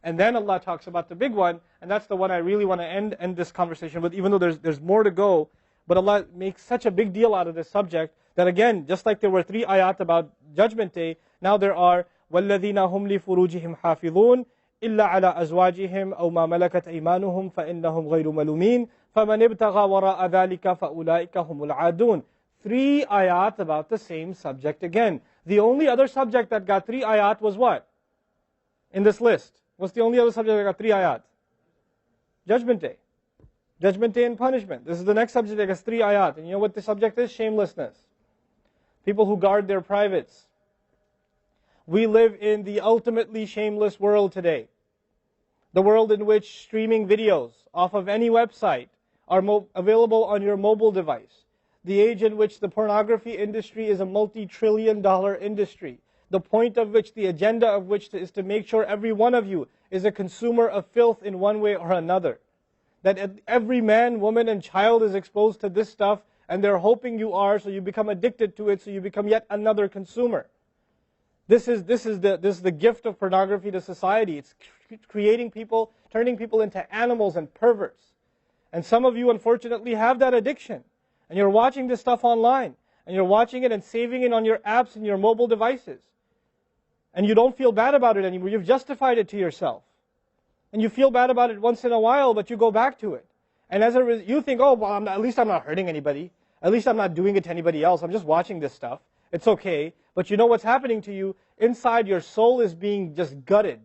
And then Allah talks about the big one, and that's the one I really want to end this conversation with, even though there's more to go. But Allah makes such a big deal out of this subject that again, just like there were 3 ayat about Judgment Day, now there are وَالَّذِينَ هُمْ لِفُرُوجِهِمْ حَافِظُونَ إِلَّا عَلَى أَزْوَاجِهِمْ أَوْ مَا مَلَكَتْ أَيْمَانُهُمْ فَإِنَّهُمْ غَيْرُ مَلُومِينَ فَمَنِ ابْتَغَى وَرَاءَ ذَلِكَ فَأُولَٰئِكَ هُمُ الْعَادُونَ. 3 ayat about the same subject again. The only other subject that got 3 ayat was what? In this list. What's the only other subject that got 3 ayat? Judgment Day. Judgment Day and punishment. This is the next subject that gets 3 ayat. And you know what the subject is? Shamelessness. People who guard their privates. We live in the ultimately shameless world today. The world in which streaming videos off of any website are available on your mobile device. The age in which the pornography industry is a multi-trillion-dollar industry. The point of which, the agenda of which is to make sure every one of you is a consumer of filth in one way or another. That every man, woman, and child is exposed to this stuff, and they're hoping you are, so you become addicted to it, so you become yet another consumer. This is the gift of pornography to society. It's creating people, turning people into animals and perverts. And some of you, unfortunately, have that addiction. And you're watching this stuff online. And you're watching it and saving it on your apps and your mobile devices. And you don't feel bad about it anymore. You've justified it to yourself. And you feel bad about it once in a while, but you go back to it. And as a result, you think, oh, well, at least I'm not hurting anybody. At least I'm not doing it to anybody else. I'm just watching this stuff. It's okay. But you know what's happening to you? Inside, your soul is being just gutted.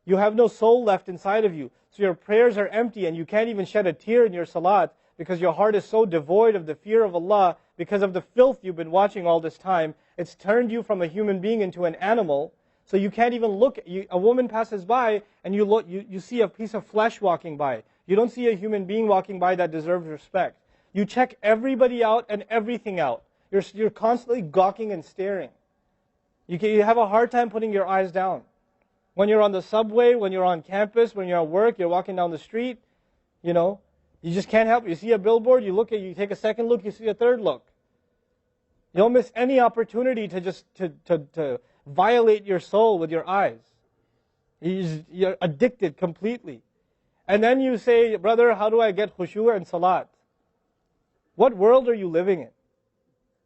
You have no soul left inside of you. So your prayers are empty and you can't even shed a tear in your salat because your heart is so devoid of the fear of Allah because of the filth you've been watching all this time. It's turned you from a human being into an animal. So you can't even look. A woman passes by and you see a piece of flesh walking by. You don't see a human being walking by that deserves respect. You check everybody out and everything out. You're constantly gawking and staring. You have a hard time putting your eyes down. When you're on the subway, when you're on campus, when you're at work, you're walking down the street, you just can't help it. You see a billboard, you take a second look, you see a third look. You don't miss any opportunity to just to violate your soul with your eyes. You're addicted completely. And then you say, brother, how do I get khushu' and salat? What world are you living in?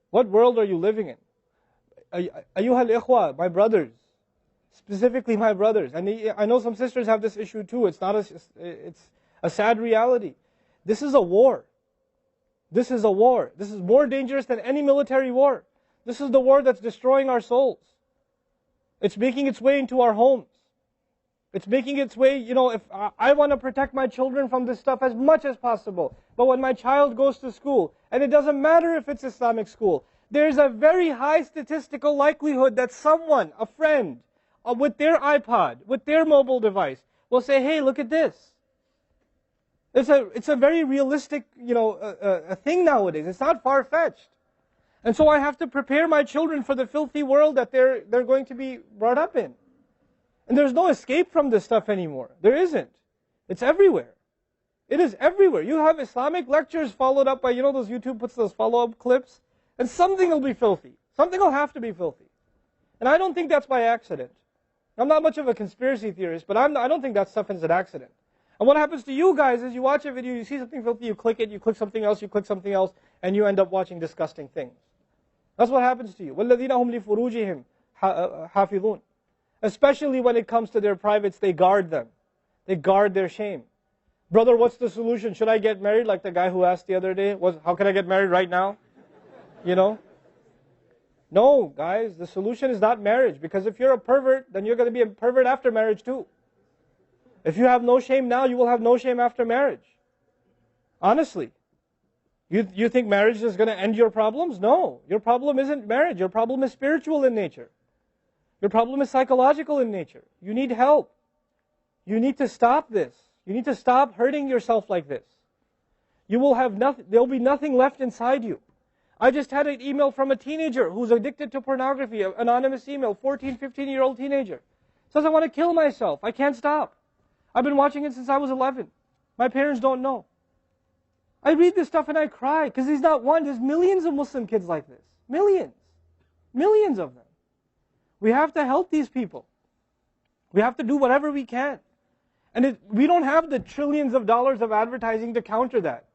What world are you living in? Ayyuhal ikhwa, my brothers. Specifically my brothers. And I know some sisters have this issue too. It's a sad reality. This is a war. This is a war. This is more dangerous than any military war. This is the war that's destroying our souls. It's making its way into our homes. It's making its way, if I want to protect my children from this stuff as much as possible. But when my child goes to school, and it doesn't matter if it's Islamic school, there's a very high statistical likelihood that someone, a friend, with their iPod, with their mobile device, will say, hey, look at this. It's a very realistic, a thing nowadays. It's not far-fetched. And so I have to prepare my children for the filthy world that they're going to be brought up in. And there's no escape from this stuff anymore. There isn't. It's everywhere. It is everywhere. You have Islamic lectures followed up by, those YouTube puts those follow-up clips, and something will be filthy. Something will have to be filthy. And I don't think that's by accident. I'm not much of a conspiracy theorist, but I don't think that stuff is an accident. And what happens to you guys is you watch a video, you see something filthy, you click it, you click something else, and you end up watching disgusting things. That's what happens to you. وَالَّذِينَ هُمْ لِفُرُوجِهِمْ حَافِظُونَ. Especially when it comes to their privates, they guard them. They guard their shame. Brother, what's the solution? Should I get married? Like the guy who asked the other day, how can I get married right now? No, guys, the solution is not marriage. Because if you're a pervert, then you're going to be a pervert after marriage too. If you have no shame now, you will have no shame after marriage. Honestly. You think marriage is going to end your problems? No. Your problem isn't marriage. Your problem is spiritual in nature. Your problem is psychological in nature. You need help. You need to stop this. You need to stop hurting yourself like this. You will have nothing, there'll be nothing left inside you. I just had an email from a teenager who's addicted to pornography, an anonymous email, 14, 15-year-old teenager. Says, I want to kill myself. I can't stop. I've been watching it since I was 11. My parents don't know. I read this stuff and I cry because he's not one. There's millions of Muslim kids like this. Millions. Millions of them. We have to help these people. We have to do whatever we can. And we don't have the trillions of dollars of advertising to counter that.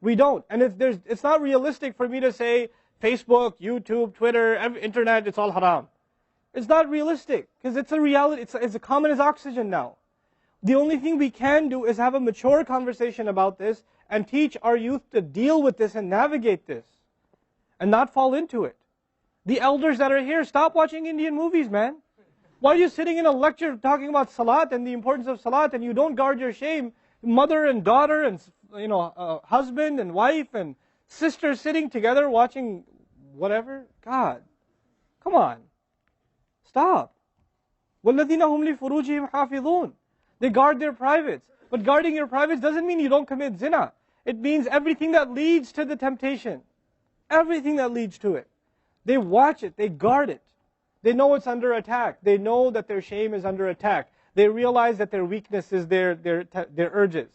We don't. And it's not realistic for me to say Facebook, YouTube, Twitter, internet, it's all haram. It's not realistic, because it's a reality. It's as common as oxygen now. The only thing we can do is have a mature conversation about this and teach our youth to deal with this and navigate this and not fall into it. The elders that are here, stop watching Indian movies, man. Why are you sitting in a lecture talking about salat and the importance of salat, and you don't guard your shame? Mother and daughter and husband and wife and sister sitting together watching whatever? God, come on. Stop. وَالَّذِينَ هُمْ لِفُرُوجِهِمْ حَافِظُونَ. They guard their privates. But guarding your privates doesn't mean you don't commit zina. It means everything that leads to the temptation. Everything that leads to it. They watch it. They guard it. They know it's under attack. They know that their shame is under attack. They realize that their weakness is their urges.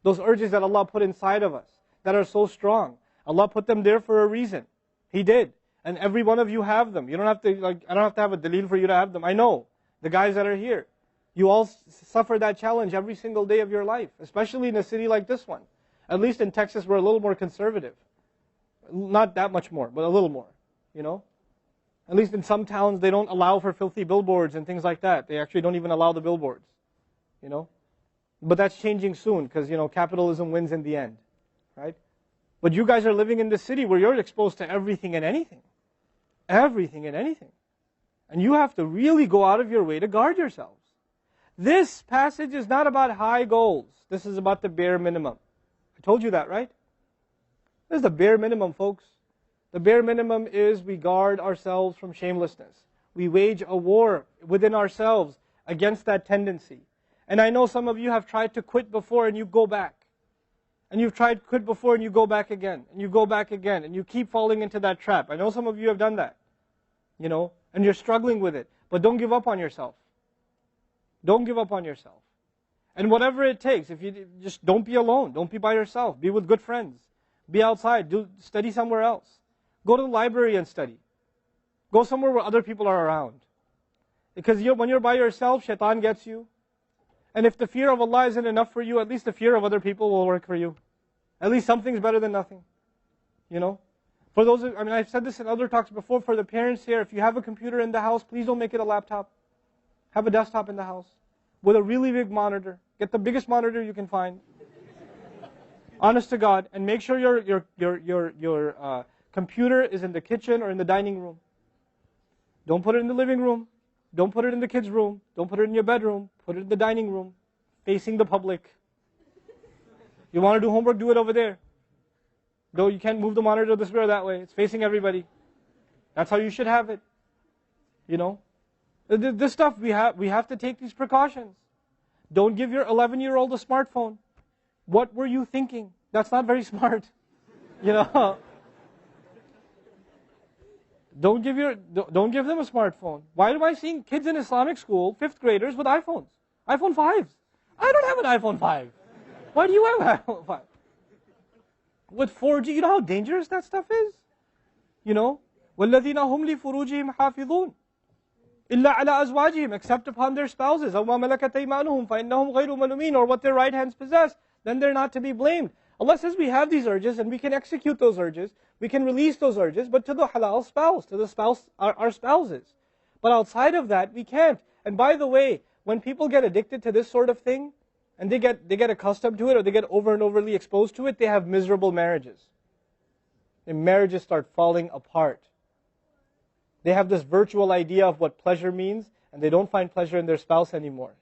Those urges that Allah put inside of us that are so strong. Allah put them there for a reason. He did. And every one of you have them. You don't have to, I don't have to have a dalil for you to have them. I know. The guys that are here. You all suffer that challenge every single day of your life. Especially in a city like this one. At least in Texas, we're a little more conservative. Not that much more, but a little more. You know? At least in some towns, they don't allow for filthy billboards and things like that. They actually don't even allow the billboards. You know? But that's changing soon, because, capitalism wins in the end. Right? But you guys are living in this city where you're exposed to everything and anything. Everything and anything. And you have to really go out of your way to guard yourselves. This passage is not about high goals. This is about the bare minimum. I told you that, right? This is the bare minimum, folks. The bare minimum is we guard ourselves from shamelessness. We wage a war within ourselves against that tendency. And I know some of you have tried to quit before and you go back. And you've tried to quit before and you go back again. And you go back again. And you keep falling into that trap. I know some of you have done that. And you're struggling with it. But don't give up on yourself. Don't give up on yourself. And whatever it takes, if you just don't be alone. Don't be by yourself. Be with good friends. Be outside. Study somewhere else. Go to the library and study. Go somewhere where other people are around. Because when you're by yourself, shaitan gets you. And if the fear of Allah isn't enough for you, at least the fear of other people will work for you. At least something's better than nothing. For those, I've said this in other talks before, for the parents here, if you have a computer in the house, please don't make it a laptop. Have a desktop in the house with a really big monitor. Get the biggest monitor you can find. Honest to God, and make sure your computer is in the kitchen or in the dining room. Don't put it in the living room. Don't put it in the kids' room. Don't put it in your bedroom. Put it in the dining room, facing the public. You want to do homework, do it over there. Though you can't move the monitor this way or that way. It's facing everybody. That's how you should have it. This stuff, we have to take these precautions. Don't give your 11-year-old a smartphone. What were you thinking? That's not very smart. Don't give them a smartphone. Why am I seeing kids in Islamic school, 5th graders, with iPhones? iPhone 5s. I don't have an iPhone 5. Why do you have an iPhone 5? With 4G, you know how dangerous that stuff is? وَالَّذِينَ هُمْ لِفُرُوجِهِمْ حَافِظُونَ إِلَّا عَلَىٰ أَزْوَاجِهِمْ except upon their spouses أَوْ مَا مَلَكَتْ أَيْمَانُهُمْ فَإِنَّهُمْ غَيْرُ مَلُومِينَ or what their right hands possess, then they're not to be blamed. Allah says we have these urges and we can execute those urges, we can release those urges, but to the halal spouse, to the spouse, our spouses. But outside of that, we can't. And by the way, when people get addicted to this sort of thing, and they get accustomed to it, or they get over and overly exposed to it, they have miserable marriages. And marriages start falling apart. They have this virtual idea of what pleasure means, and they don't find pleasure in their spouse anymore.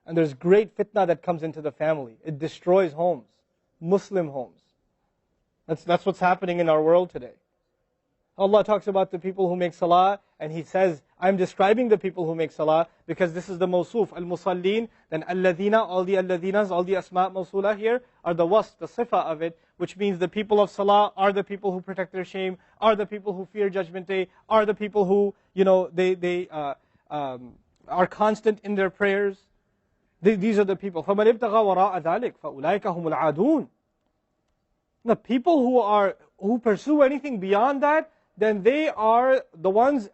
And there's great fitna that comes into the family. It destroys homes, Muslim homes. That's what's happening in our world today. Allah talks about the people who make salah, and He says, I'm describing the people who make salah, because this is the mawsuf, al-musallin, then alladhina, all the alladhinas, all the asma' mawsula here, are the wasf, the sifa of it, which means the people of salah are the people who protect their shame, are the people who fear judgment day, are the people who, they are constant in their prayers. These are the people. فَمَنِ ابْتَغَى وَرَاءَ ذَلِكَ فَأُولَٰئِكَ هُمُ الْعَادُونَ. The people who pursue anything beyond that, then they are the ones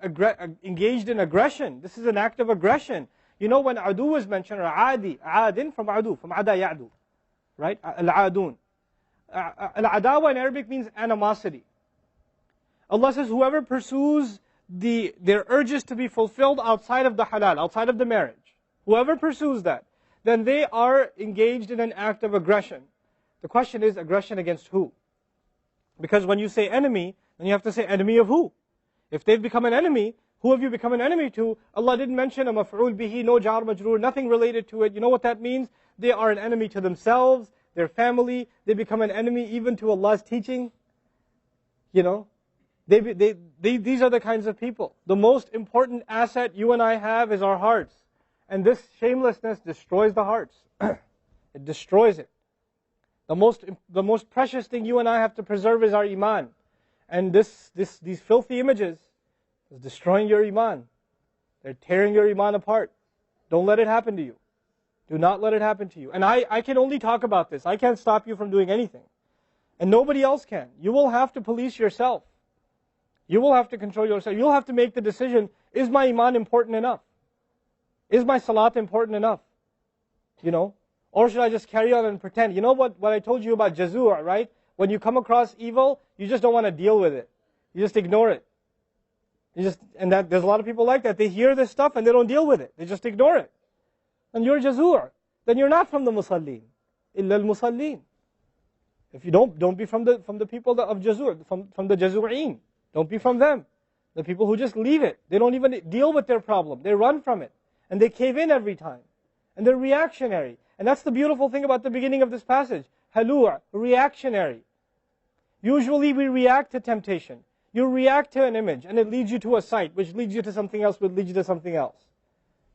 engaged in aggression. This is an act of aggression. You know when adu is mentioned, or adi, adin from adu, from ada ya'du, right? Al-adun. Al-adawa in Arabic means animosity. Allah says, whoever pursues their urges to be fulfilled outside of the halal, outside of the marriage, whoever pursues that, then they are engaged in an act of aggression. The question is, aggression against who? Because when you say enemy, then you have to say enemy of who? If they've become an enemy, who have you become an enemy to? Allah didn't mention a maf'ul bihi, no jar majroor, nothing related to it. You know what that means? They are an enemy to themselves, their family. They become an enemy even to Allah's teaching. You know, these are the kinds of people. The most important asset you and I have is our hearts. And this shamelessness destroys the hearts. It destroys it. The most precious thing you and I have to preserve is our iman. And these filthy images is destroying your iman. They're tearing your iman apart. Don't let it happen to you. Do not let it happen to you. And I can only talk about this. I can't stop you from doing anything. And nobody else can. You will have to police yourself. You will have to control yourself. You'll have to make the decision, is my iman important enough? Is my salat important enough? You know? Or should I just carry on and pretend? You know what I told you about jazur, right? When you come across evil, you just don't want to deal with it. You just ignore it. There's a lot of people like that. They hear this stuff and they don't deal with it. They just ignore it. And you're jazur. Then you're not from the musallin. Illa al-musallin. If you don't be from the people of jazur, from the jazureen. Don't be from them. The people who just leave it. They don't even deal with their problem. They run from it. And they cave in every time. And they're reactionary. And that's the beautiful thing about the beginning of this passage. Halua, reactionary. Usually we react to temptation. You react to an image and it leads you to a site, which leads you to something else, which leads you to something else.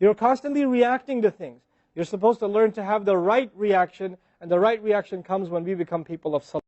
You're constantly reacting to things. You're supposed to learn to have the right reaction, and the right reaction comes when we become people of salah.